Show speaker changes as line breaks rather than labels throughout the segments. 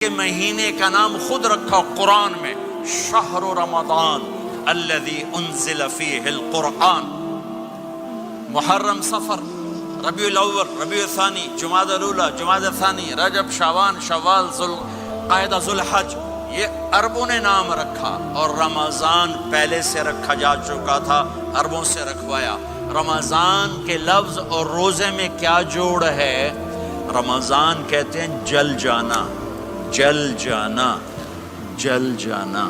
کے مہینے کا نام خود رکھا قرآن میں، شہر رمضان الذی انزل فیہ القرآن۔ محرم، صفر، ربیع الاول، ربیع الثانی، جمادی الاولی، جمادی الثانی، رجب، شعبان، شوال، ذوالقعدہ، ذوالحج، یہ عربوں نے نام رکھا، اور رمضان پہلے سے رکھا جا چکا تھا، عربوں سے رکھوایا۔ رمضان کے لفظ اور روزے میں کیا جوڑ ہے؟ رمضان کہتے ہیں جل جانا، جل جانا، جل جانا۔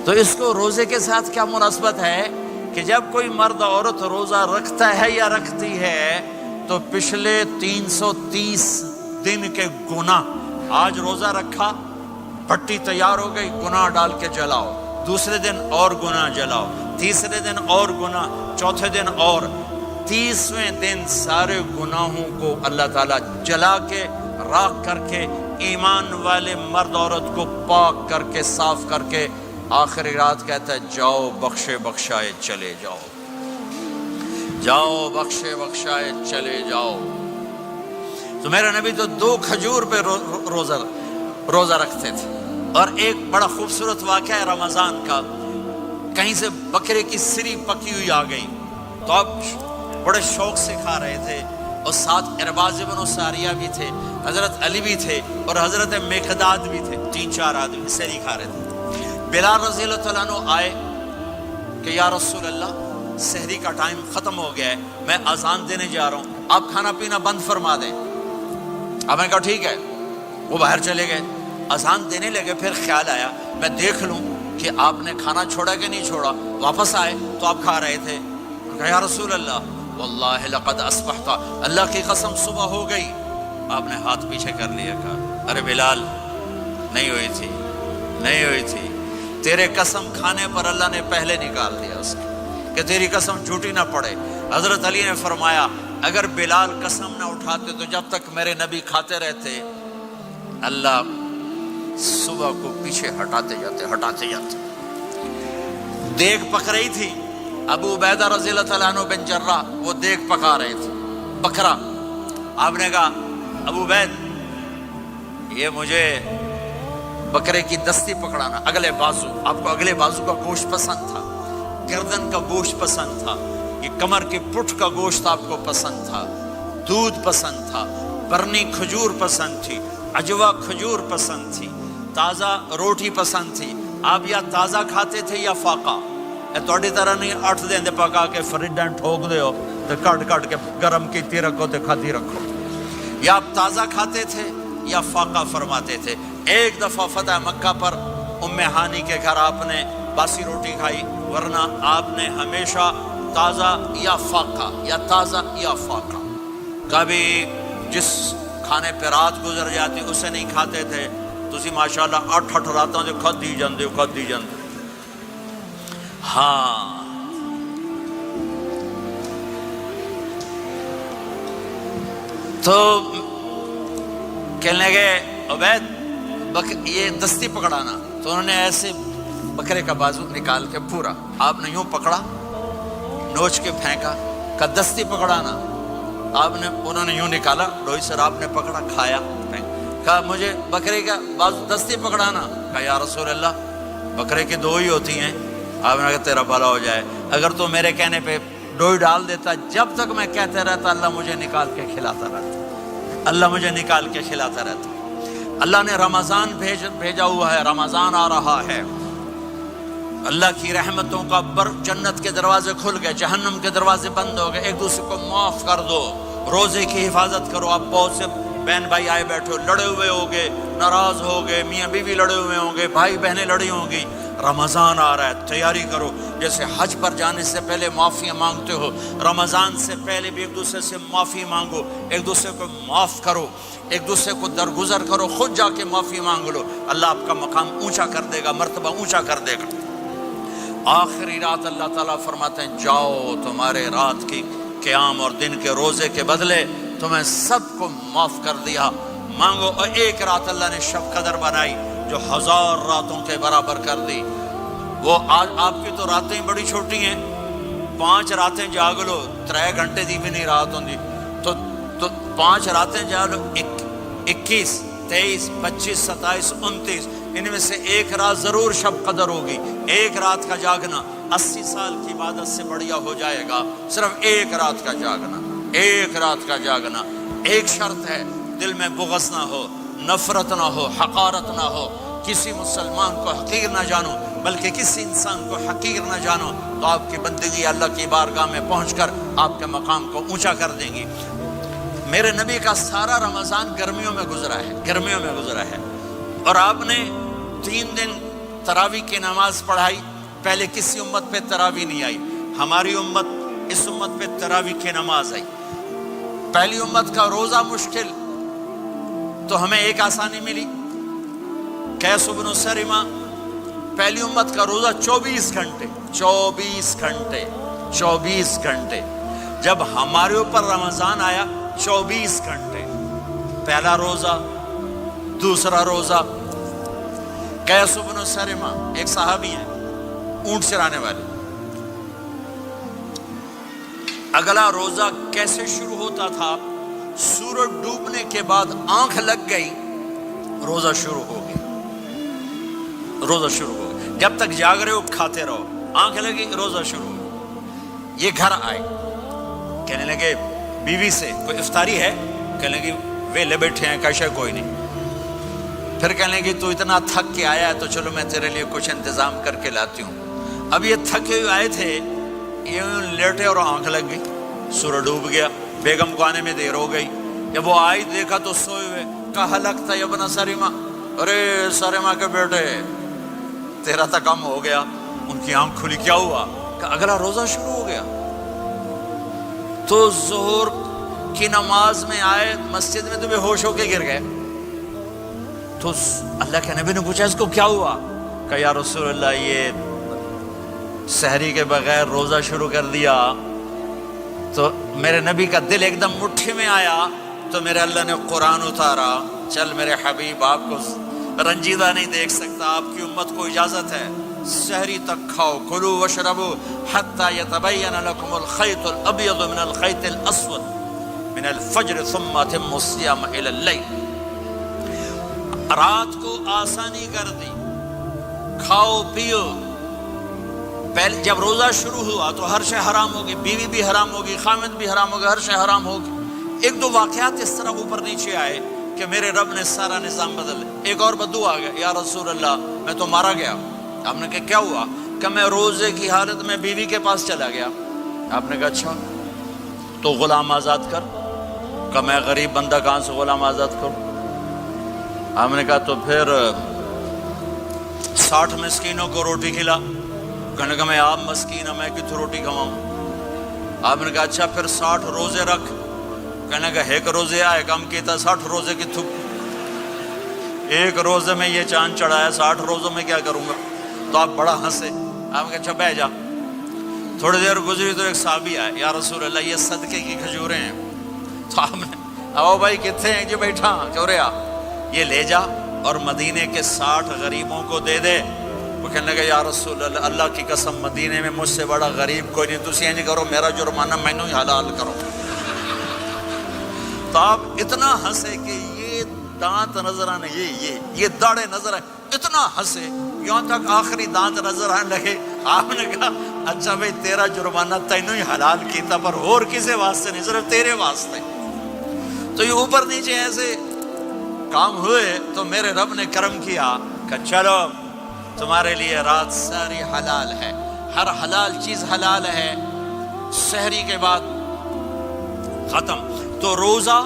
تو اس کو روزے کے ساتھ کیا مناسبت ہے کہ جب کوئی مرد عورت روزہ رکھتا ہے یا رکھتی ہے تو پچھلے 330 دن کے گناہ، آج روزہ رکھا، پٹی تیار ہو گئی، گناہ ڈال کے جلاؤ، دوسرے دن اور گناہ جلاؤ، تیسرے دن اور گناہ، چوتھے دن اور، 30ویں دن سارے گناہوں کو اللہ تعالیٰ جلا کے، راکھ کر کے، ایمان والے مرد عورت کو پاک کر کے، صاف کر کے، آخری رات کہتا ہے جاؤ بخشے بخشائے چلے جاؤ، جاؤ بخشے بخشائے چلے جاؤ۔ تو میرا نبی تو 2 کھجور پہ روزہ رکھتے تھے۔ اور ایک بڑا خوبصورت واقعہ ہے رمضان کا، کہیں سے بکرے کی سری پکی ہوئی آ گئی تو آپ بڑے شوق سے کھا رہے تھے، اور ساتھ ارباز بن ساریہ بھی تھے، حضرت علی بھی تھے، اور حضرت مقداد بھی تھے، 3-4 آدمی سری کھا رہے تھے۔ بلال رضی اللہ تعالیٰ عنہ آئے کہ یا رسول اللہ سحری کا ٹائم ختم ہو گیا ہے، میں اذان دینے جا رہا ہوں، آپ کھانا پینا بند فرما دیں۔ اب میں کہا ٹھیک ہے، وہ باہر چلے گئے، اذان دینے لگے، پھر خیال آیا میں دیکھ لوں کہ آپ نے کھانا چھوڑا کہ نہیں چھوڑا، واپس آئے تو آپ کھا رہے تھے۔ کہا یا رسول اللہ واللہ لقد اصبحت، اللہ کی قسم صبح ہو گئی۔ آپ نے ہاتھ پیچھے کر لیا، کہا ارے بلال نہیں ہوئی تھی، نہیں ہوئی تھی، تیرے قسم کھانے پر اللہ نے پہلے نکال دیا اس کو کہ تیری قسم جھوٹی نہ پڑے۔ حضرت علی نے فرمایا اگر بلال قسم نہ اٹھاتے تو جب تک میرے نبی کھاتے رہتے اللہ صبح کو پیچھے ہٹاتے جاتے۔ دیگ پک رہی تھی، ابو عبیدہ رضی اللہ تعالیٰ عنہ بن جراح وہ دیگ پکا رہے تھے، بکرا۔ آپ نے کہا ابو عبید یہ مجھے بکرے کی دستی پکڑانا، اگلے بازو، آپ کو اگلے بازو کا گوشت پسند تھا، گردن کا گوشت پسند تھا، یہ کمر کے پٹھ کا گوشت آپ کو پسند تھا، دودھ پسند تھا، برنی کھجور پسند تھی، عجوا کھجور پسند تھی، تازہ روٹی پسند تھی۔ آپ یا تازہ کھاتے تھے یا فاقہ، توڑی طرح نہیں 8 دن پکا کے فریڈاں ٹھوک دے ہو تو کٹ کے گرم کیتی رکھو تو کھاتی رکھو، یا آپ تازہ کھاتے تھے یا فاقہ فرماتے تھے۔ ایک دفعہ فتح مکہ پر ام ہانی کے گھر آپ نے باسی روٹی کھائی، ورنہ آپ نے ہمیشہ تازہ یا فاقہ، یا تازہ یا فاقہ، کبھی جس کھانے پہ رات گزر جاتی اسے نہیں کھاتے تھے۔ تسی ماشاءاللہ 8 راتوں سے کھدی جاندے ہو۔ ہاں تو کہنے لگے عبید یہ دستی پکڑانا، تو انہوں نے ایسے بکرے کا بازو نکال کے پورا، آپ نے یوں پکڑا، نوچ کے پھینکا، کہ دستی پکڑانا، انہوں نے یوں نکالا، ڈوئی سر آپ نے پکڑا، کھایا، کہا مجھے بکرے کا بازو دستی پکڑانا۔ کہا یا رسول اللہ بکرے کی 2 ہی ہوتی ہیں۔ آپ نے کہا تیرا بھلا ہو جائے، اگر تو میرے کہنے پہ ڈوئی ڈال دیتا، جب تک میں کہتے رہتا اللہ مجھے نکال کے کھلاتا رہتا، اللہ مجھے نکال کے کھلاتا رہتا۔ اللہ نے رمضان بھیجا ہوا ہے، رمضان آ رہا ہے، اللہ کی رحمتوں کا جنت کے دروازے کھل گئے، جہنم کے دروازے بند ہو گئے، ایک دوسرے کو معاف کر دو، روزے کی حفاظت کرو۔ آپ بہت سے بہن بھائی آئے بیٹھے ہو، لڑے ہوئے ہوگے، ناراض ہوگے، میاں بیوی لڑے ہوئے ہوں گے، بھائی بہنیں لڑی ہوں گی۔ رمضان آ رہا ہے، تیاری کرو، جیسے حج پر جانے سے پہلے معافیاں مانگتے ہو، رمضان سے پہلے بھی ایک دوسرے سے معافی مانگو، ایک دوسرے کو معاف کرو، ایک دوسرے کو درگزر کرو، خود جا کے معافی مانگ لو، اللہ آپ کا مقام اونچا کر دے گا، مرتبہ اونچا کر دے گا۔ آخری رات اللہ تعالیٰ فرماتے ہیں جاؤ، تمہارے رات کی قیام اور دن کے روزے کے بدلے تمہیں سب کو معاف کر دیا، مانگو۔ اور ایک رات اللہ نے شب قدر بنائی جو 1000 راتوں کے برابر کر دی۔ وہ آج آپ کی تو راتیں بڑی چھوٹی ہیں، 5 راتیں جاگ لو، 3 گھنٹے دی بھی نہیں رات ہوندی، تو 5 راتیں جاگ لو، 21، 23, 25, 27, 29 ان میں سے ایک رات ضرور شب قدر ہوگی. ایک رات کا جاگنا 80 سال کی عبادت سے بڑھیا ہو جائے گا. صرف ایک رات کا جاگنا، ایک رات کا جاگنا. ایک شرط ہے، دل میں بغض نہ ہو، نفرت نہ ہو، حقارت نہ ہو. کسی مسلمان کو حقیر نہ جانو، بلکہ کسی انسان کو حقیر نہ جانو، تو آپ کی بندگی اللہ کی بارگاہ میں پہنچ کر آپ کے مقام کو اونچا کر دیں گی. میرے نبی کا سارا رمضان گرمیوں میں گزرا ہے، گرمیوں میں گزرا ہے. اور آپ نے 3 دن تراویح کی نماز پڑھائی. پہلے کسی امت پہ تراویح نہیں آئی. ہماری امت، اس امت پہ تراویح کی نماز آئی. پہلی امت کا روزہ مشکل، تو ہمیں ایک آسانی ملی. قیس بن سرمہ، پہلی امت کا روزہ 24 گھنٹے 24 گھنٹے 24 گھنٹے. جب ہمارے اوپر رمضان آیا 24 گھنٹے. پہلا روزہ، دوسرا روزہ. قیس بن سرمہ ایک صحابی ہیں، اونٹ چرانے والے. اگلا روزہ کیسے شروع ہوتا تھا؟ سورج ڈوبنے کے بعد آنکھ لگ گئی، روزہ شروع ہو گیا. روزہ شروع ہو گیا. جب تک جاگ رہے ہو کھاتے رہو، آنکھ لگی روزہ شروع ہو گیا. یہ گھر آئے، کہنے لگے بیوی سے کوئی افطاری ہے؟ کہنے لگے ویلے بیٹھے ہیں. کیسے کوئی نہیں. پھر کہنے لگے تو اتنا تھک کے آیا ہے تو چلو میں تیرے لیے کچھ انتظام کر کے لاتی ہوں. اب یہ تھکے ہوئے آئے تھے، یہ لیٹے اور آنکھ لگ گئی، سورج ڈوب گیا. بیگم کو آنے میں دیر ہو گئی. جب وہ آئی دیکھا تو سوئے ہوئے. کہا لگتا ہے ابن سرمہ، ارے سرمہ کے بیٹے تیرا تو کم ہو گیا. ان کی آنکھ کھلی. کیا ہوا؟ کہ اگلا روزہ شروع ہو گیا. تو ظہر کی نماز میں آئے مسجد میں تو بے ہوش ہو کے گر گئے. تو اللہ کے نبی نے پوچھا اس کو کیا ہوا؟ کہ یا رسول اللہ یہ سحری کے بغیر روزہ شروع کر دیا. تو میرے نبی کا دل ایک دم مٹھی میں آیا. تو میرے اللہ نے قرآن اتارا، چل میرے حبیب آپ کو رنجیدہ نہیں دیکھ سکتا، آپ کی امت کو اجازت ہے سحری تک کھاؤ. کلوا واشربوا حتی یتبین لکم الخیط الابیض من الخیط الاسود من الفجر ثم اتموا الصیام الی اللیل. رات کو آسانی کر دی، کھاؤ پیو. پہلے جب روزہ شروع ہوا تو ہر شے حرام ہوگی، بیوی بھی حرام ہوگی، خامد بھی حرام ہوگا، ہر شے حرام ہوگی. ایک دو واقعات اس طرح اوپر نیچے آئے کہ میرے رب نے سارا نظام بدل. ایک اور بدو آ گیا، یا رسول اللہ میں تو مارا گیا. آپ نے کہا کیا ہوا؟ کہ میں روزے کی حالت میں بیوی کے پاس چلا گیا. آپ نے کہا اچھا تو غلام آزاد کر. کہ میں غریب بندہ کہاں سے غلام آزاد کروں؟ آپ نے کہا تو پھر 60 مسکینوں کو روٹی کھلا. کہنے کا میں آپ مسکین ہوں، میں کتوں روٹی کھواؤں؟ آپ نے کہا اچھا پھر 60 روزے رکھ. کہنے کا ایک روزے آئے کم کیتا 60 روزے کی تھک. ایک روزے میں یہ چاند چڑھایا، 60 روزوں میں کیا کروں گا؟ تو آپ بڑا ہنسے. آپ نے کہا اچھا بیٹھ جا. تھوڑی دیر گزری تو ایک صحابی آئے، یا رسول اللہ یہ صدقے کی کھجوریں ہیں. تو آپ نے آؤ بھائی کتنے ہیں؟ جو بیٹھا چوریا یہ لے جا اور مدینے کے 60 غریبوں کو دے دے. وہ کہنے لگا یا رسول اللہ اللہ کی قسم مدینے میں مجھ سے بڑا غریب کوئی نہیں، تسی یہ نہیں کرو میرا جرمانہ مینوں ہی حلال کرو. تو آپ اتنا ہنسے کہ یہ دانت نظر آنے، یہ داڑے نظر آئے. اتنا ہنسے یہاں تک آخری دانت نظر آنے لگے. آپ نے کہا اچھا بھائی تیرا جرمانہ تینوں ہی حلال کیتا، پر اور کسی واسطے نہیں، صرف تیرے واسطے. تو یہ اوپر نیچے ایسے کام ہوئے تو میرے رب نے کرم کیا کہ چلو تمہارے لیے رات ساری حلال ہے، ہر حلال چیز حلال ہے. سحری کے بعد ختم. تو روزہ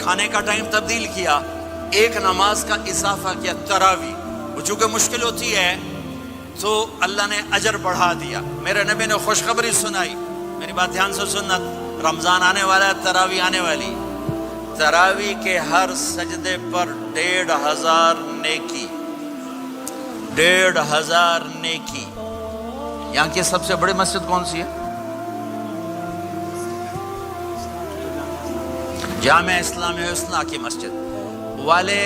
کھانے کا ٹائم تبدیل کیا، ایک نماز کا اضافہ کیا، تراویح. وہ چونکہ مشکل ہوتی ہے تو اللہ نے اجر بڑھا دیا. میرے نبی نے خوشخبری سنائی. میری بات دھیان سے سننا، رمضان آنے والا ہے، تراویح آنے والی. تراویح کے ہر سجدے پر 1500 نیکی، 1500 نیکی. یہاں کی سب سے بڑی مسجد کون سی ہے؟ جامع اسلامی حسنہ کی مسجد والے.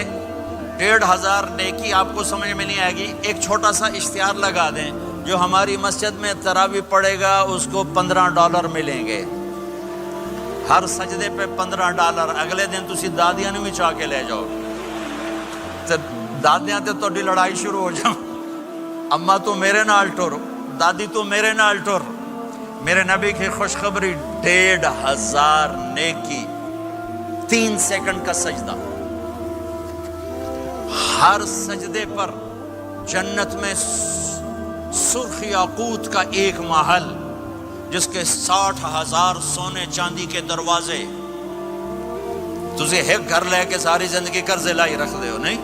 1500 نیکی آپ کو سمجھ میں نہیں آئے گی. ایک چھوٹا سا اشتہار لگا دیں، جو ہماری مسجد میں تراویح پڑھے گا اس کو $15 ملیں گے. ہر سجدے پہ $15. اگلے دن تسی دادیاں نے بھی چاہ کے لے جاؤ. دادیاں تے تہاڈی لڑائی شروع ہو جاؤ، اما تو میرے نال ٹر، دادی تو میرے نال ٹر۔ میرے نبی کی خوشخبری 1500 نیکی، 3 سیکنڈ کا سجدہ، ہر سجدے پر جنت میں سرخ یاقوت کا ایک محل جس کے 60,000 سونے چاندی کے دروازے۔ تسی ایک گھر لے کے ساری زندگی قرضے لائی رکھ دے ہو نہیں؟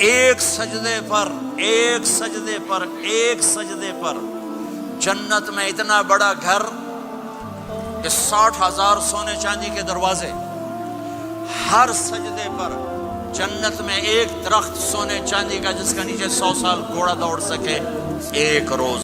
ایک سجدے پر، ایک سجدے پر، ایک سجدے پر جنت میں اتنا بڑا گھر کہ 60,000 سونے چاندی کے دروازے، ہر سجدے پر جنت میں ایک درخت سونے چاندی کا جس کا نیچے 100 سال گھوڑا دوڑ سکے، ایک روز